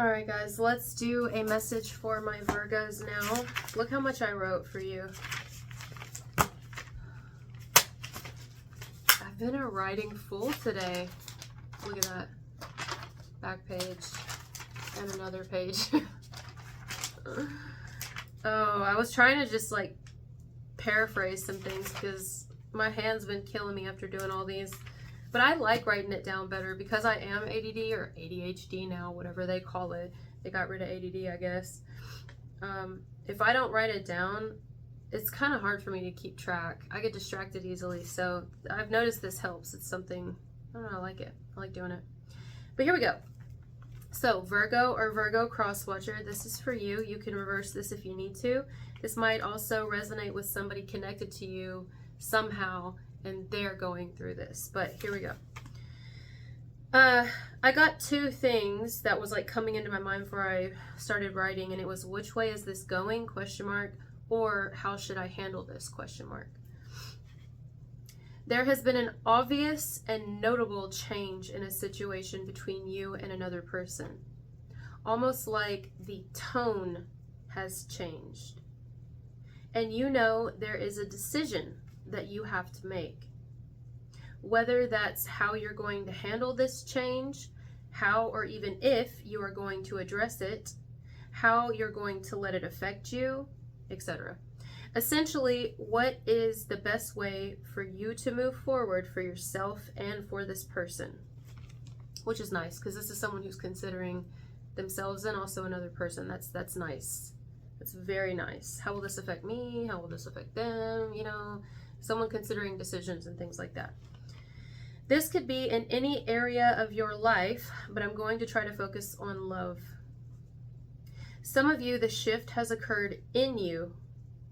Alright guys, let's do a message for my Virgos now. Look how much I wrote for you. I've been a writing fool today. Look at that. Back page. And another page. Oh, I was trying to just like paraphrase some things because my hand's been killing me after doing all these. But I like writing it down better because I am ADD or ADHD now, whatever they call it. They got rid of ADD, I guess. If I don't write it down, it's kind of hard for me to keep track. I get distracted easily, so I've noticed this helps. It's something, I don't know, I like it. I like doing it. But here we go. So Virgo or Virgo cross watcher, this is for you. You can reverse this if you need to. This might also resonate with somebody connected to you somehow, and they're going through this. But here we go. I got two things that was like coming into my mind before I started writing, and it was, which way is this going, question mark, or how should I handle this, question mark. There has been an obvious and notable change in a situation between you and another person. Almost like the tone has changed. And you know there is a decision that you have to make. Whether that's how you're going to handle this change, how or even if you are going to address it, how you're going to let it affect you, etc. Essentially, what is the best way for you to move forward for yourself and for this person? Which is nice, because this is someone who's considering themselves and also another person. That's nice. That's very nice. How will this affect me? How will this affect them? You know, someone considering decisions and things like that. This could be in any area of your life, but I'm going to try to focus on love. Some of you, the shift has occurred in you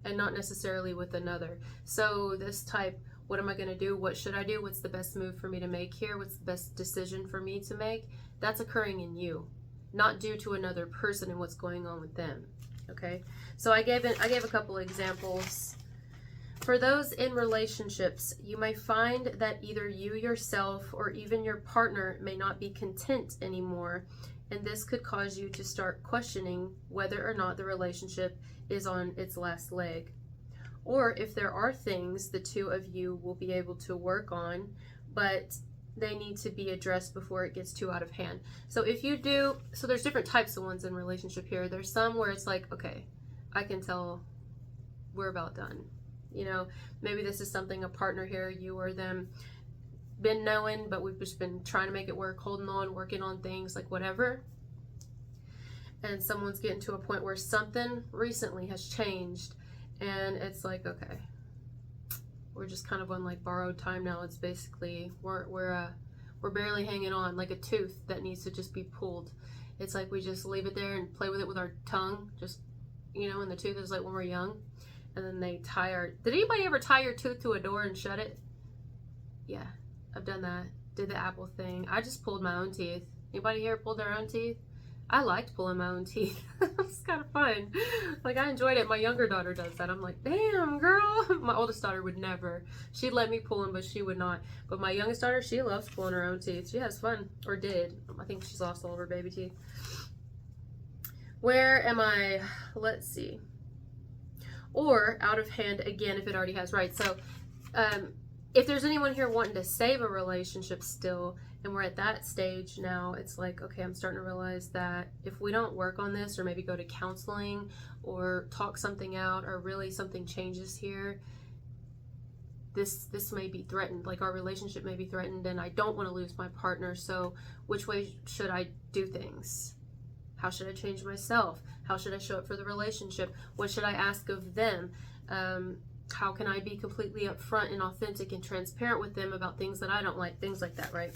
and not necessarily with another. So this type, what am I going to do? What should I do? What's the best move for me to make here? What's the best decision for me to make? That's occurring in you, not due to another person and what's going on with them. Okay, so I gave a couple examples. For those in relationships, you may find that either you yourself or even your partner may not be content anymore, and this could cause you to start questioning whether or not the relationship is on its last leg, or if there are things the two of you will be able to work on, but they need to be addressed before it gets too out of hand. So if you do, so there's different types of ones in relationship here. There's some where it's like, okay, I can tell we're about done. You know, maybe this is something a partner here, you or them, been knowing, but we've just been trying to make it work, holding on, working on things, like whatever. And someone's getting to a point where something recently has changed, and it's like, okay, we're just kind of on like borrowed time now. It's basically we're barely hanging on, like a tooth that needs to just be pulled. It's like we just leave it there and play with it with our tongue, just, you know, and the tooth is like when we're young, and then they tie our, did anybody ever tie your tooth to a door and shut it? Yeah, I've done that. Did the apple thing. I just pulled my own teeth. Anybody here pulled their own teeth? I liked pulling my own teeth. It's kind of fun. Like, I enjoyed it. My younger daughter does that. I'm like, damn, girl. My oldest daughter would never. She'd let me pull them, but she would not. But my youngest daughter, she loves pulling her own teeth. She has fun, or did. I think she's lost all of her baby teeth. Where am I? Let's see. Or out of hand again, if it already has. Right. So, if there's anyone here wanting to save a relationship still, and we're at that stage now, it's like, okay, I'm starting to realize that if we don't work on this, or maybe go to counseling or talk something out, or really something changes here, this may be threatened. Like, our relationship may be threatened, and I don't want to lose my partner. So which way should I do things? How should I change myself? How should I show up for the relationship? What should I ask of them? How can I be completely upfront and authentic and transparent with them about things that I don't like, things like that, right?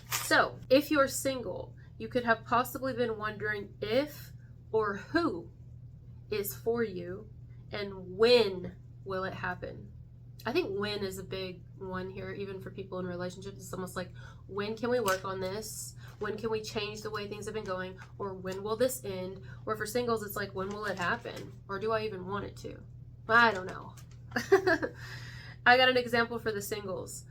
So if you're single, you could have possibly been wondering if or who is for you, and when will it happen? I think when is a big one here, even for people in relationships. It's almost like, when can we work on this? When can we change the way things have been going? Or when will this end? Or for singles, it's like, when will it happen? Or do I even want it to? I don't know. I got an example for the singles.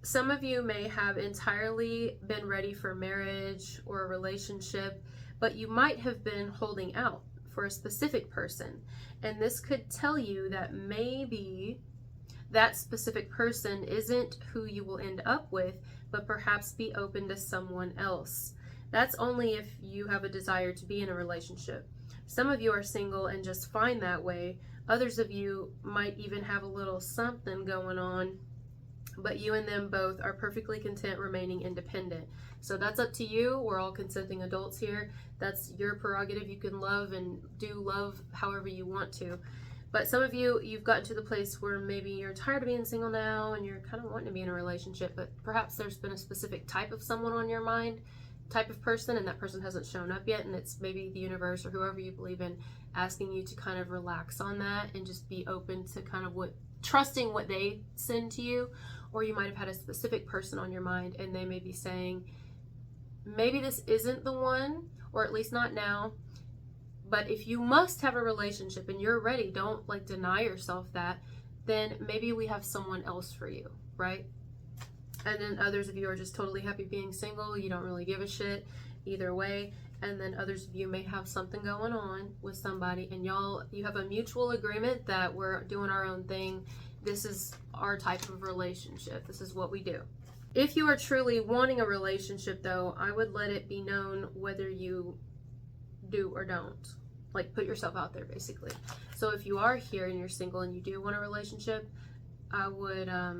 Some of you may have entirely been ready for marriage or a relationship, but you might have been holding out for a specific person. And this could tell you that maybe that specific person isn't who you will end up with, but perhaps be open to someone else. That's only if you have a desire to be in a relationship. Some of you are single and just fine that way. Others of you might even have a little something going on, but you and them both are perfectly content remaining independent. So that's up to you. We're all consenting adults here. That's your prerogative. You can love and do love however you want to. But some of you, you've gotten to the place where maybe you're tired of being single now and you're kind of wanting to be in a relationship, but perhaps there's been a specific type of someone on your mind, type of person, and that person hasn't shown up yet, and it's maybe the universe or whoever you believe in asking you to kind of relax on that and just be open to kind of trusting what they send to you. Or you might have had a specific person on your mind and they may be saying, maybe this isn't the one, or at least not now, but if you must have a relationship and you're ready, don't like deny yourself that, then maybe we have someone else for you, right? And then others of you are just totally happy being single. You don't really give a shit either way. And then others of you may have something going on with somebody and you have a mutual agreement that we're doing our own thing. This is our type of relationship. This is what we do. If you are truly wanting a relationship though, I would let it be known whether you do or don't. Like, put yourself out there basically. So if you are here and you're single and you do want a relationship, I would, I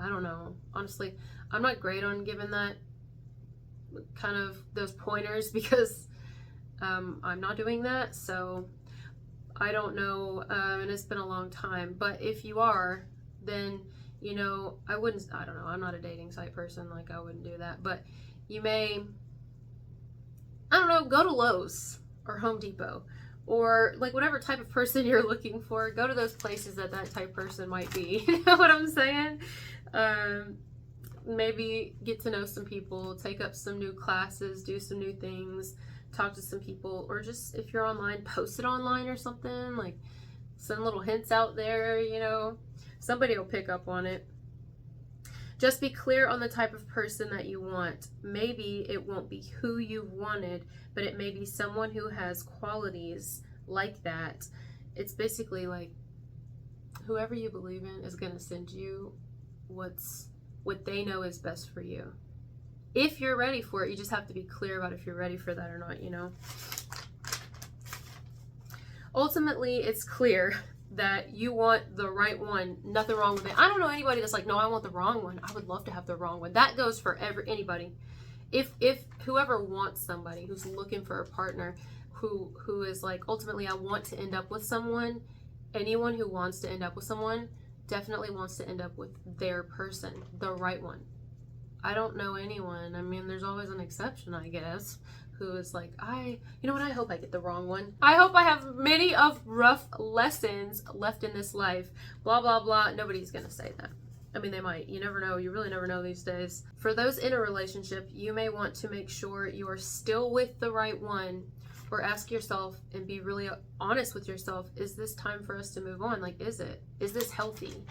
don't know. Honestly, I'm not great on giving that kind of those pointers because I'm not doing that. So I don't know. And it's been a long time. But if you are, then, you know, I don't know. I'm not a dating site person. Like, I wouldn't do that. But you may, I don't know, go to Lowe's or Home Depot or like whatever type of person you're looking for. Go to those places that type of person might be. You know what I'm saying? Maybe get to know some people, take up some new classes, do some new things, talk to some people, or just if you're online, post it online or something, like send little hints out there, you know, somebody will pick up on it. Just be clear on the type of person that you want. Maybe it won't be who you've wanted, but it may be someone who has qualities like that. It's basically like whoever you believe in is going to send you what they know is best for you. If you're ready for it, you just have to be clear about if you're ready for that or not, you know. Ultimately, it's clear that you want the right one. Nothing wrong with it. I don't know anybody that's like, no, I want the wrong one. I would love to have the wrong one. That goes for anybody. If whoever wants somebody who's looking for a partner who is like, ultimately I want to end up with someone, anyone who wants to end up with someone definitely wants to end up with their person, the right one. I don't know anyone. I mean, there's always an exception, I guess, who is like, you know what, I hope I get the wrong one. I hope I have many of rough lessons left in this life. Blah, blah, blah. Nobody's going to say that. I mean, they might. You never know. You really never know these days. For those in a relationship, you may want to make sure you are still with the right one, or ask yourself and be really honest with yourself. Is this time for us to move on? Like, is it? Is this healthy?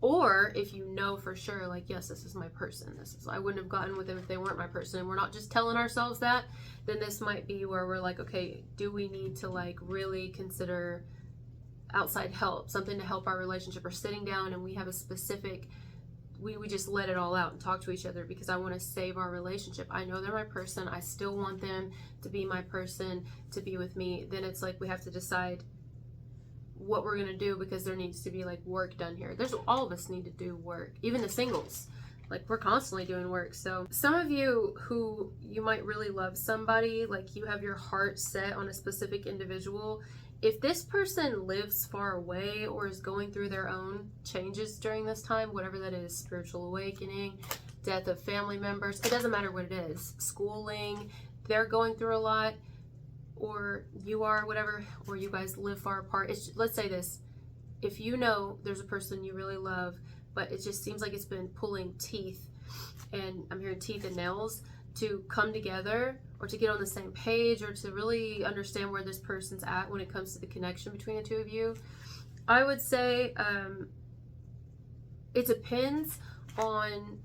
Or if you know for sure, like, yes, this is my person. I wouldn't have gotten with them if they weren't my person. And we're not just telling ourselves that. Then this might be where we're like, okay, do we need to like really consider outside help, something to help our relationship, or sitting down and we have a specific, we just let it all out and talk to each other because I want to save our relationship. I know they're my person. I still want them to be my person, to be with me. Then it's like we have to decide what we're going to do because there needs to be like work done here. All of us need to do work, even the singles. Like, we're constantly doing work. So some of you who you might really love somebody, like you have your heart set on a specific individual. If this person lives far away or is going through their own changes during this time, whatever that is, spiritual awakening, death of family members, it doesn't matter what it is, schooling, they're going through a lot, or you are, whatever, or you guys live far apart. Let's say this, if you know there's a person you really love, but it just seems like it's been pulling teeth, and I'm hearing teeth and nails, to come together or to get on the same page or to really understand where this person's at when it comes to the connection between the two of you, I would say it depends on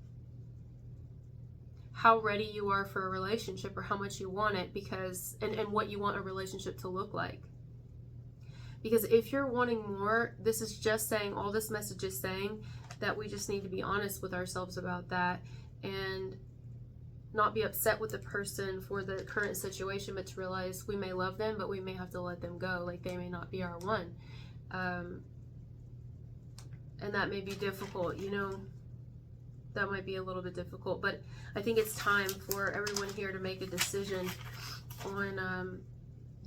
how ready you are for a relationship or how much you want it, because and what you want a relationship to look like. Because if you're wanting more, this is just saying, all this message is saying that we just need to be honest with ourselves about that and not be upset with the person for the current situation, but to realize we may love them, but we may have to let them go. Like, they may not be our one. And that may be difficult, you know, that might be a little bit difficult, but I think it's time for everyone here to make a decision on,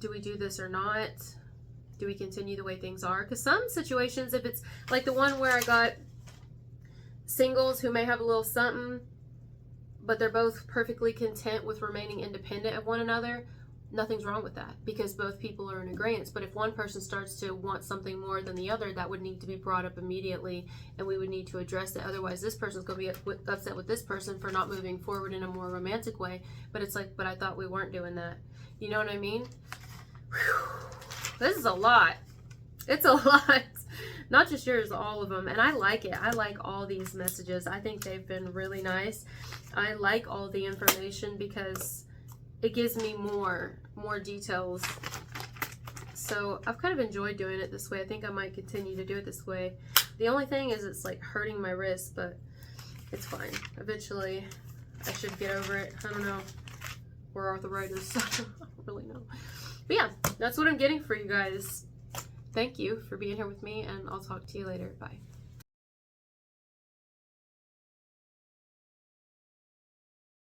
do we do this or not? Do we continue the way things are? Because some situations, if it's like the one where I got singles who may have a little something, but they're both perfectly content with remaining independent of one another, nothing's wrong with that, because both people are in agreement. But if one person starts to want something more than the other, that would need to be brought up immediately, and we would need to address it. Otherwise, this person's going to be upset with this person for not moving forward in a more romantic way. But it's like, but I thought we weren't doing that. You know what I mean? Whew. This is a lot. It's a lot. Not just yours, all of them. And I like it. I like all these messages. I think they've been really nice. I like all the information because it gives me more details. So I've kind of enjoyed doing it this way. I think I might continue to do it this way. The only thing is it's like hurting my wrist, but it's fine. Eventually I should get over it. I don't know. We're arthritis, so I don't really know. But yeah, that's what I'm getting for you guys. Thank you for being here with me, and I'll talk to you later. Bye.